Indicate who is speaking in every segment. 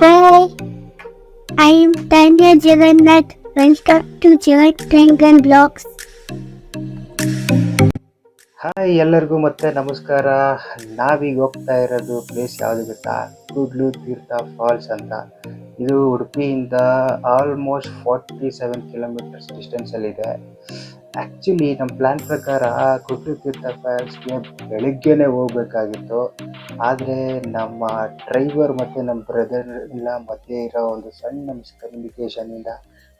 Speaker 1: Hi, I am Tanya Jagannath. Welcome to Jagat Trangan Vlogs.
Speaker 2: Hi ಎಲ್ಲರಿಗೂ ಮತ್ತೆ ನಮಸ್ಕಾರ. ನಾವೀಗ ಹೋಗ್ತಾ ಇರೋದು ಪ್ಲೇಸ್ ಯಾವುದು ಗೊತ್ತಾ? ಕೂಡ್ಲು ತೀರ್ಥ ಫಾಲ್ಸ್ ಅಂತ. ಇದು ಉಡುಪಿಯಿಂದ ಆಲ್ಮೋಸ್ಟ್ 47 ಕಿಲೋಮೀಟರ್ಸ್ ಡಿಸ್ಟೆನ್ಸಲ್ಲಿದೆ. ಆ್ಯಕ್ಚುಲಿ ನಮ್ಮ ಪ್ಲ್ಯಾನ್ ಪ್ರಕಾರ ಕೂಡ್ಲು ತೀರ್ಥ ಫಾಲ್ಸ್ಗೆ ಬೆಳಗ್ಗೆನೇ ಹೋಗ್ಬೇಕಾಗಿತ್ತು. ಆದರೆ ನಮ್ಮ ಡ್ರೈವರ್ ಮತ್ತು ನಮ್ಮ ಬ್ರದರ್ ಎಲ್ಲ ಮಧ್ಯೆ ಇರೋ ಒಂದು ಸಣ್ಣ ಮಿಸ್ಕಮ್ಯುನಿಕೇಷನಿಂದ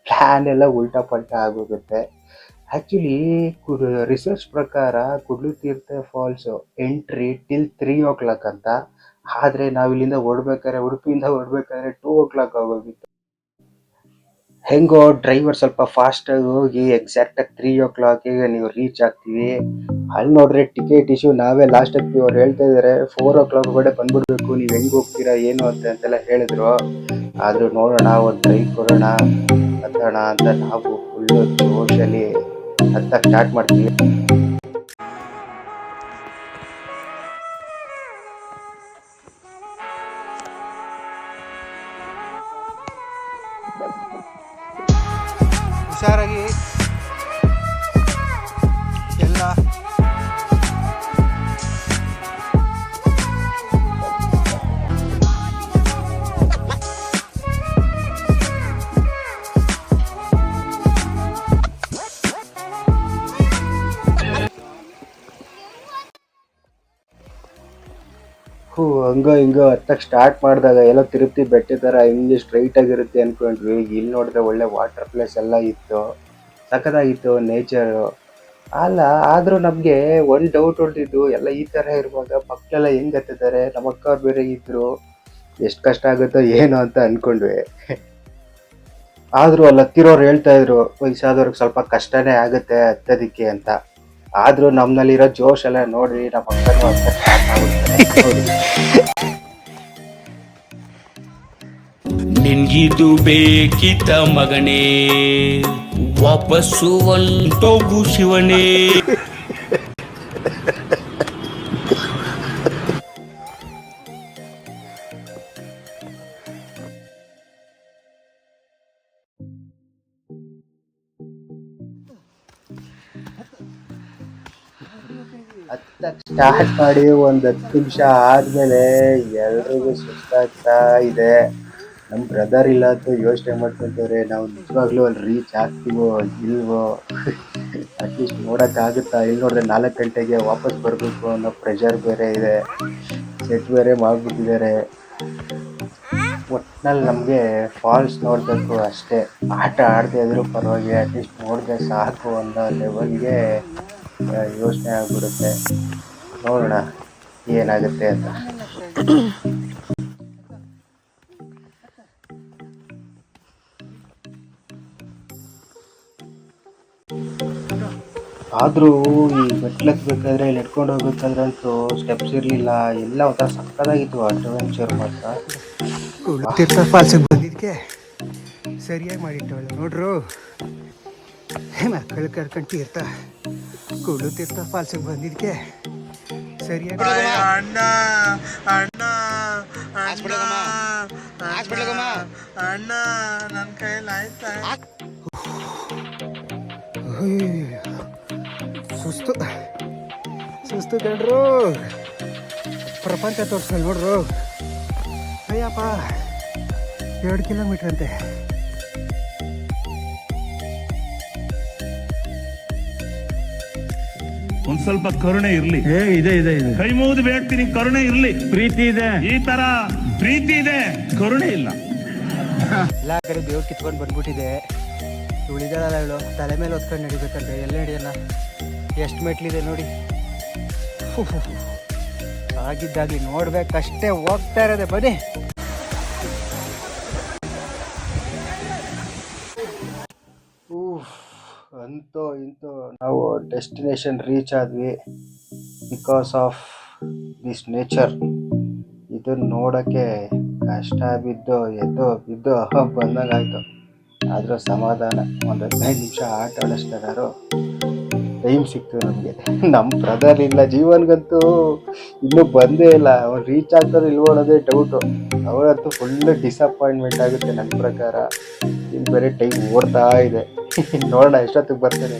Speaker 2: ಪ್ಲ್ಯಾನ್ ಎಲ್ಲ ಉಲ್ಟಾ ಪಲ್ಟಾ ಆಗೋಗುತ್ತೆ. ಆ್ಯಕ್ಚುಲಿ ರಿಸರ್ಚ್ ಪ್ರಕಾರ ಕೂಡ್ಲು ತೀರ್ಥ ಫಾಲ್ಸು ಎಂಟ್ರಿ ಟಿಲ್ 3 o'clock ಅಂತ. ಆದರೆ ನಾವು ಇಲ್ಲಿಂದ ಉಡುಪಿಯಿಂದ ಹೊರಡ್ಬೇಕಾದ್ರೆ 2 o'clock ಆಗೋಗಿತ್ತು. ಹೆಂಗೋ ಡ್ರೈವರ್ ಸ್ವಲ್ಪ ಫಾಸ್ಟಾಗಿ ಹೋಗಿ ಎಕ್ಸಾಕ್ಟಾಗಿ 3 o'clock ನೀವು ರೀಚ್ ಆಗ್ತೀವಿ. ಅಲ್ಲಿ ನೋಡ್ರೆ ಟಿಕೆಟ್ ಇಶ್ಯೂ ನಾವೇ ಲಾಸ್ಟ್ ಆಗ್ತೀವಿ. ಅವ್ರು ಹೇಳ್ತಾ ಇದ್ದಾರೆ 4 o'clock ಒಳಗಡೆ ಬಂದ್ಬಿಡ್ಬೇಕು, ನೀವು ಹೆಂಗೆ ಹೋಗ್ತೀರಾ ಏನು ಅಂತೆಲ್ಲ ಹೇಳಿದ್ರು. ಆದರೂ ನೋಡೋಣ, ಒಂದು ಟ್ರೈ ಕೊಡೋಣ ಹತ್ತೋಣ ಅಂತ ನಾವು ಫುಲ್ಲು ಜೋಶಲ್ಲಿ ಹತ್ತಕ್ಕೆ ಸ್ಟಾರ್ಟ್ ಮಾಡ್ತೀವಿ.
Speaker 3: ಹುಷಾರಾಗಿ ಎಲ್ಲ
Speaker 2: ಹಂಗೋ ಹಿಂಗೋ ಹತ್ತಕ್ಕೆ ಸ್ಟಾರ್ಟ್ ಮಾಡಿದಾಗ ಎಲ್ಲ ತಿರುಪತಿ ಬೆಟ್ಟ ಥರ ಹಿಂಗೆ ಸ್ಟ್ರೈಟ್ ಆಗಿರುತ್ತೆ ಅಂದ್ಕೊಂಡ್ವಿ. ಇಲ್ಲಿ ನೋಡಿದ್ರೆ ಒಳ್ಳೆ ವಾಟರ್ ಪ್ಲೇಸ್ ಎಲ್ಲ ಇತ್ತು, ಸಖತ್ತಾಗಿತ್ತು ನೇಚರು. ಆದರೂ ನಮಗೆ ಒಂದು ಡೌಟ್ ಹೊಡೆದಿದ್ದು, ಎಲ್ಲ ಈ ಥರ ಇರುವಾಗ ಮಕ್ಕಳೆಲ್ಲ ಹೆಂಗೆ ಹತ್ತಿದ್ದಾರೆ, ನಮ್ಮ ಅಕ್ಕವ್ರು ಬೇರೆ ಇದ್ದರು, ಎಷ್ಟು ಕಷ್ಟ ಆಗುತ್ತೋ ಏನೋ ಅಂತ ಅಂದ್ಕೊಂಡ್ವಿ. ಆದರೂ ಅಲ್ಲಿ ಹತ್ತಿರೋರು ಹೇಳ್ತಾ ಇದ್ರು ವಯಸ್ಸಾದವ್ರಿಗೆ ಸ್ವಲ್ಪ ಕಷ್ಟನೇ ಆಗುತ್ತೆ ಹತ್ತೋದಕ್ಕೆ ಅಂತ. ಆದರೂ ನಮ್ಮಲ್ಲಿರೋ ಜೋಶ್ ಎಲ್ಲ ನೋಡಿ ನಮ್ಮ ಅಕ್ಕನೂ ಹತ್ತಕ್ಕೆ ಸ್ಟಾರ್ಟ್ ಆಗ್ಬಿಡ್ತಾರೆ.
Speaker 4: ನಿನ್ಗಿದು ಬೇಕಿತ ಮಗನೇ, ವಾಪಸ್ಸು ಒಂಟೋಗು ಶಿವನೇ.
Speaker 2: ಹತ್ತಕ್ಕೆ ಸ್ಟಾರ್ಟ್ ಮಾಡಿ ಒಂದು 10 ನಿಮಿಷ ಆದಮೇಲೆ ಎಲ್ರಿಗೂ ಸುಸ್ತಾಗ್ತಾ ಇದೆ. ನಮ್ಮ ಬ್ರದರ್ ಇಲ್ಲ ಅಂತ ಯೋಚನೆ ಮಾಡ್ಕೊತಾರೆ, ನಾವು ನಿಜವಾಗ್ಲೂ ಅಲ್ಲಿ ರೀಚ್ ಆಗ್ತೀವೋ ಇಲ್ವೋ, ಅಟ್ಲೀಸ್ಟ್ ನೋಡೋಕ್ಕಾಗುತ್ತಾ. ಇಲ್ಲಿ ನೋಡಿದ್ರೆ 4 ಗಂಟೆಗೆ ವಾಪಸ್ ಬರಬೇಕು ಅನ್ನೋ ಪ್ರೆಷರ್ ಬೇರೆ ಇದೆ, ಸೆಟ್ ಬೇರೆ ಮಾಡಿಬಿಟ್ಟಿದ್ದಾರೆ. ಒಟ್ಟಿನಲ್ಲಿ ನಮಗೆ ಫಾಲ್ಸ್ ನೋಡಬೇಕು ಅಷ್ಟೇ, ಆಟ ಆಡದೇ ಇದ್ರೂ ಪರವಾಗಿ ಅಟ್ಲೀಸ್ಟ್ ನೋಡಿದ್ರೆ ಸಾಕು ಅನ್ನೋ ಲೆವೆಲ್ಗೆ ಯೋಚನೆ ಆಗ್ಬಿಡುತ್ತೆ. ನೋಡೋಣ ಏನಾಗುತ್ತೆ ಅಂತ. ಆದರೂ ಈ ಮೆಟ್ಲತ್ಬೇಕಾದ್ರೆ ಇಲ್ಲಿ ಎತ್ಕೊಂಡು ಹೋಗ್ಬೇಕಾದ್ರೆ ಅಂತೂ ಸ್ಟೆಪ್ಸ್ ಇರಲಿಲ್ಲ, ಎಲ್ಲ ಒಂಥರ ಸಕ್ಕತ್ತಾಗಿತ್ತು ಅಡ್ವೆಂಚರ್ ಮಾತ್ರ.
Speaker 3: ತೀರ್ಥ ಫಾಲ್ಸಿಗೆ ಬಂದಿದ್ದಕ್ಕೆ ಸರಿಯಾಗಿ ಮಾಡಿಟ್ಟವಳು ನೋಡ್ರು. ಮಕ್ಕಳು ಕರ್ಕೊಂಡು ಕೂಡ್ಲು ತೀರ್ಥ ಫಾಲ್ಸಿಗೆ ಬಂದಿದ್ದಕ್ಕೆ ಸರಿಯಾಗಿ. ಅಣ್ಣ ಅಣ್ಣ ಅಣ್ಣ ನನ್ನ ಕೈಯಲ್ಲಿ ಆಯ್ತಾ? ಸುಸ್ತು ಕಂಡ್ರು. ಪ್ರಪಂಚ ತೋರಿಸ್ಕೊಂಡು ನೋಡ್ರು. ಅಯ್ಯಪ್ಪ 2 ಕಿಲೋಮೀಟ್ರ್ ಅಂತೆ.
Speaker 5: ಒಂದ್ ಸ್ವಲ್ಪ ಕರುಣೆ ಇರ್ಲಿ. ಇದೆ ಇದೆ ಇದೆ, ಕೈ ಮುಗಿದು ಬೇಡ್ತೀನಿ, ಕರುಣೆ ಇರ್ಲಿ. ಪ್ರೀತಿ ಇದೆ, ಈ ತರ ಪ್ರೀತಿ ಇದೆ, ಕರುಣೆ ಇಲ್ಲ.
Speaker 3: ಎಲ್ಲ ಕಡೆ ದೇವ್ರು ಕಿತ್ಕೊಂಡು ಬಂದ್ಬಿಟ್ಟಿದೆ. ಉಳಿದಲ್ಲ ಇವಳು ತಲೆ ಮೇಲೆ ಹೊತ್ಕೊಂಡು ನಡಿಬೇಕಂತೆ. ಎಲ್ಲ ನಡಿಯಲ್ಲ, ಎಷ್ಟು ಮೆಟ್ಲಿದೆ ನೋಡಿ. ಆಗಿದ್ದಾಗಲಿ ನೋಡ್ಬೇಕಷ್ಟೇ, ಹೋಗ್ತಾ ಇರೋದೆ. ಬನ್ನಿ.
Speaker 2: ಅಂತೂ ಇಂತೂ ನಾವು ಡೆಸ್ಟಿನೇಷನ್ ರೀಚ್ ಆದ್ವಿ ಬಿಕಾಸ್ ಆಫ್ ದಿಸ್ ನೇಚರ್. ಇದನ್ನು ನೋಡೋಕ್ಕೆ ಕಷ್ಟ ಬಿದ್ದು ಎದ್ದು ಬಿದ್ದು ಬಂದಂಗಾಯ್ತು. ಆದರೂ ಸಮಾಧಾನ, ಒಂದು 15 ನಿಮಿಷ ಆಟ ಆಡಿಸ್ತಾರು ಟೈಮ್ ಸಿಕ್ತು ನಮಗೆ. ನಮ್ಮ ಬ್ರದರ್ ಇಲ್ಲ, ಜೀವನ್ಗಂತೂ ಇನ್ನೂ ಬಂದೇ ಇಲ್ಲ. ಅವ್ನು ರೀಚ್ ಆಗ್ತಾರೆ ಇಲ್ವೋ ಅನ್ನೋದೇ ಡೌಟು. ಅವರಂತೂ ಫುಲ್ ಡಿಸಪಾಯಿಂಟ್ಮೆಂಟ್ ಆಗುತ್ತೆ ನನ್ನ ಪ್ರಕಾರ. ಇನ್ನು ಬೇರೆ ಟೈಮ್ ಓಡ್ತಾ ಇದೆ. ನೋಡೋಣ ಎಷ್ಟೊತ್ತಿಗೆ ಬರ್ತೇನೆ.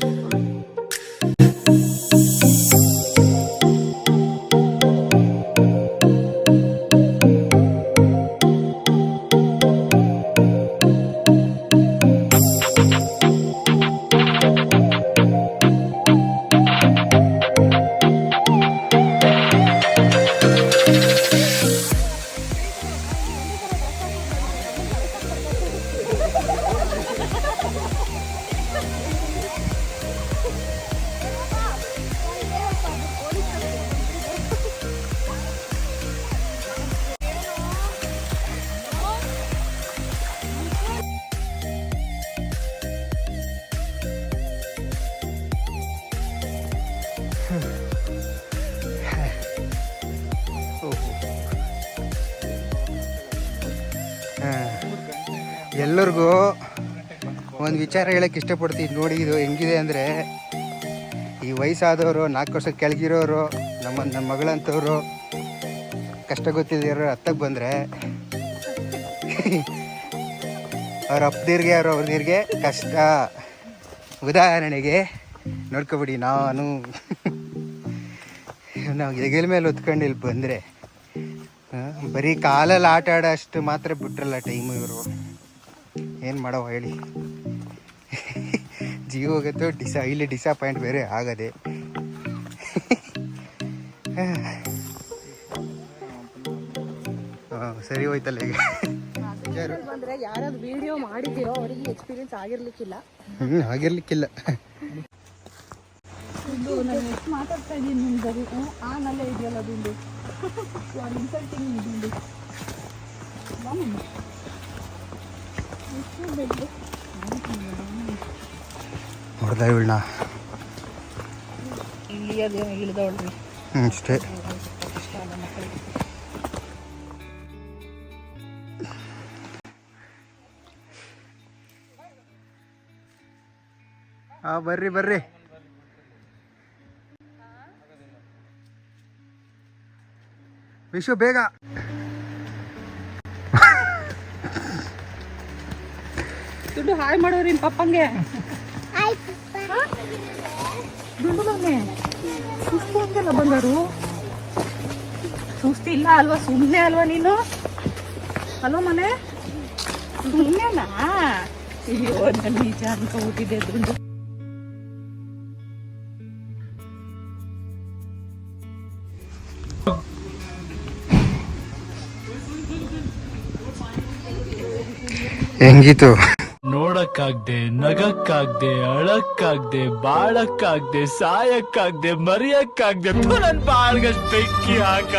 Speaker 3: ಎಲ್ಲರಿಗೂ ಒಂದು ವಿಚಾರ ಹೇಳಕ್ಕೆ ಇಷ್ಟಪಡ್ತೀನಿ. ನೋಡಿ, ಇದು ಹೆಂಗಿದೆ ಅಂದರೆ, ಈ ವಯಸ್ಸಾದವರು, 4 ವರ್ಷ ಕೆಳಗಿರೋರು, ನಮ್ಮ ಮಗಳಂಥವ್ರು, ಕಷ್ಟ ಗೊತ್ತಿದ್ದೀರೋ ಹತ್ತಕ್ಕೆ ಬಂದರೆ ಅವ್ರ ಅಪ್ಪದಿರ್ಗೆ ಅವ್ರದಿರ್ಗೆ ಕಷ್ಟ. ಉದಾಹರಣೆಗೆ ನೋಡ್ಕೊಬಿಡಿ, ನಾವು ಹೆಗಲ ಮೇಲೆ ಹೊತ್ಕೊಂಡು ಇಲ್ಲಿ ಬಂದರೆ ಬರೀ ಕಾಲಲ್ಲಿ ಆಟ ಆಡೋ ಅಷ್ಟು ಮಾತ್ರ ಬಿಟ್ರಲ್ಲ ಟೈಮು ಇವರು. ಏನು ಮಾಡೋ ಹೇಳಿ. ಜೀವಗತ್ತು ಇಲ್ಲಿ ಡಿಸಪಾಯಿಂಟ್ ಬೇರೆ ಆಗದೆ. ಸರಿ ಹೋಯ್ತಲ್ಲ ಈಗ.
Speaker 6: ಬಂದ್ರೆ ಯಾರಾದ್ರು ವಿಡಿಯೋ ಮಾಡಿದ್ದೀರೋ ಅವರಿಗೆ ಎಕ್ಸ್ಪೀರಿಯನ್ಸ್ ಆಗಿರ್ಲಿಕ್ಕಿಲ್ಲ.
Speaker 3: ಆಗಿರ್ಲಿಕ್ಕಿಲ್ಲ.
Speaker 6: ನಾನು ಎಷ್ಟು ಮಾತಾಡ್ತಾ ಇದ್ದೀನಿ ನಿಮ್ದು ಆನಲ್ಲೇ ಇದೆಯಲ್ಲ ದುಂಡು ಇನ್ಸಲ್ಟಿಂಗ್ ದುಂಡು.
Speaker 3: ಹೊಡೆದ ಇವಳನ್ನ
Speaker 6: ಇಲ್ಲಿ ಅದೇನೋ ಇಳಿದವಳ್ರಿ.
Speaker 3: ಅಷ್ಟೇ.
Speaker 6: ಇಷ್ಟ ಅಲ್ಲ ಮಕ್ಕಳಿಗೆ.
Speaker 3: ಬರ್ರಿ ವಿಶ್ವ ಬೇಗ.
Speaker 6: ದುಡ್ಡು ಹಾಯ್ ಮಾಡೋರಿ ನಿಮ್ಮ ಪಪ್ಪಂಗೆ. ದುಡ್ಡು ಮೊನ್ನೆ ಸುಸ್ತಿ ಹಂಗೆಲ್ಲ ಬಂದರು. ಸುಸ್ತಿ ಇಲ್ಲ ಅಲ್ವಾ? ಸುಮ್ಮನೆ ಅಲ್ವಾ ನೀನು? ಅಲ್ವಾ ಮನೆ ಸುಮ್ಮನೆನಾ? ಅಯ್ಯೋ ನಾನು ನಿಜ ಅನ್ಕೋಬಿಟ್ಟಿದ್ದೆ ದುಡ್ಡು.
Speaker 3: ಹೆಂಗಿತ್ತು?
Speaker 4: ನೋಡಕ್ಕಾಗ್ದೆ, ನಗಕ್ಕಾಗ್ದೆ, ಅಳಕ್ಕಾಗ್ದೆ, ಬಾಳಕ್ಕಾಗ್ದೆ, ಸಾಯಕ್ಕಾಗ್ದೆ, ಮರಿಯಕ್ಕಾಗ್ದೆ. ನನ್ ಬಾಳ್ಗಷ್ಟು ಬೆಂಕಿ ಹಾಕ.